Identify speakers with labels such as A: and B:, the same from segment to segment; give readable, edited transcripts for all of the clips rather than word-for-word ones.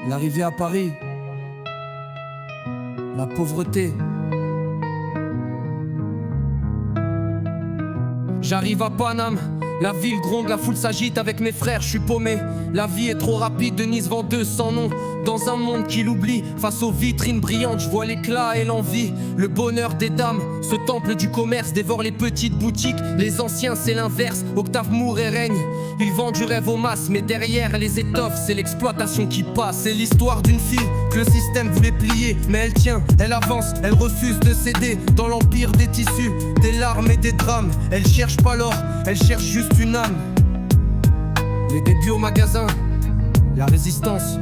A: L'arrivée à Paris, la pauvreté. J'arrive à Paname, la ville gronde, la foule s'agite. Avec mes frères, je suis paumé. La vie est trop rapide, Denise vend 200 noms. Dans un monde qui l'oublie, face aux vitrines brillantes, je vois l'éclat et l'envie. Le bonheur des dames, ce temple du commerce dévore les petites boutiques. Les anciens, c'est l'inverse, Octave mourt et règne. Ils vendent du rêve aux masses, mais derrière les étoffes, c'est l'exploitation qui passe. C'est l'histoire d'une fille que le système voulait plier, mais elle tient, elle avance, elle refuse de céder. Dans l'empire des tissus, des larmes et des drames. Elle cherche pas l'or, elle cherche juste une âme. Les débuts au magasin, la résistance.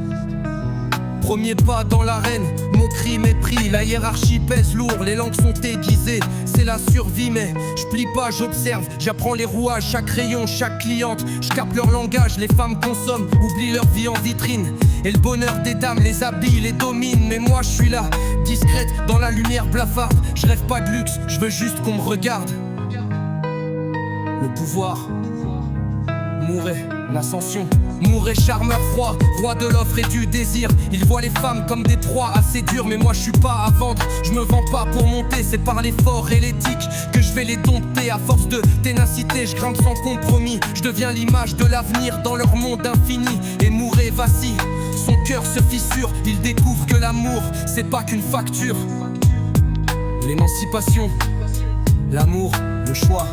A: Premier pas dans l'arène, moquerie, mépris. La hiérarchie pèse lourd, les langues sont aiguisées. C'est la survie mais je plie pas, j'observe. J'apprends les rouages, chaque rayon, chaque cliente. Je capte leur langage, les femmes consomment, oublient leur vie en vitrine. Et le bonheur des dames les habille, les domine. Mais moi je suis là, discrète, dans la lumière blafarde. Je rêve pas de luxe, je veux juste qu'on me regarde. Le pouvoir Mouret, l'ascension. Mouret, charmeur froid, roi de l'offre et du désir. Il voit les femmes comme des proies assez dures. Mais moi je suis pas à vendre, je me vends pas pour monter. C'est par l'effort et l'éthique que je vais les dompter. À force de ténacité, je grimpe sans compromis. Je deviens l'image de l'avenir dans leur monde infini. Et Mouret vacille, son cœur se fissure. Il découvre que l'amour, c'est pas qu'une facture. L'émancipation, l'amour, le choix.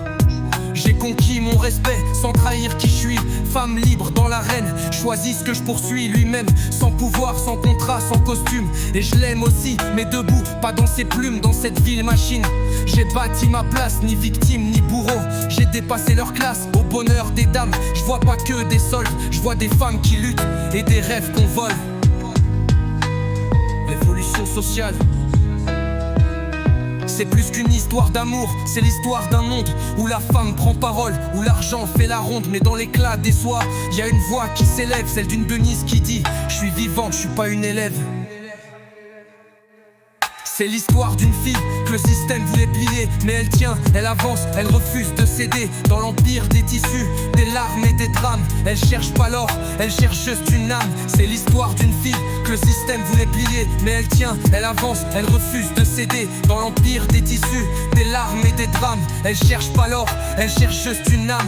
A: J'ai conquis mon respect sans trahir qui je suis. Femme libre dans l'arène, choisis ce que je poursuis. Lui-même, sans pouvoir, sans contrat, sans costume. Et je l'aime aussi, mais debout, pas dans ses plumes. Dans cette ville machine, j'ai bâti ma place. Ni victime, ni bourreau, j'ai dépassé leur classe. Au bonheur des dames, je vois pas que des soldes. Je vois des femmes qui luttent et des rêves qu'on vole. L'évolution sociale, c'est plus qu'une histoire d'amour, c'est l'histoire d'un monde où la femme prend parole, où l'argent fait la ronde. Mais dans l'éclat des soirs, y a une voix qui s'élève, celle d'une Denise qui dit: je suis vivante, je suis pas une élève. C'est l'histoire d'une fille que le système voulait plier. Mais elle tient, elle avance, elle refuse de céder. Dans l'empire des tissus, des larmes et des drames. Elle cherche pas l'or, elle cherche juste une âme. C'est l'histoire d'une fille que le système voulait plier. Mais elle tient, elle avance, elle refuse de céder. Dans l'empire des tissus, des larmes et des drames. Elle cherche pas l'or, elle cherche juste une âme.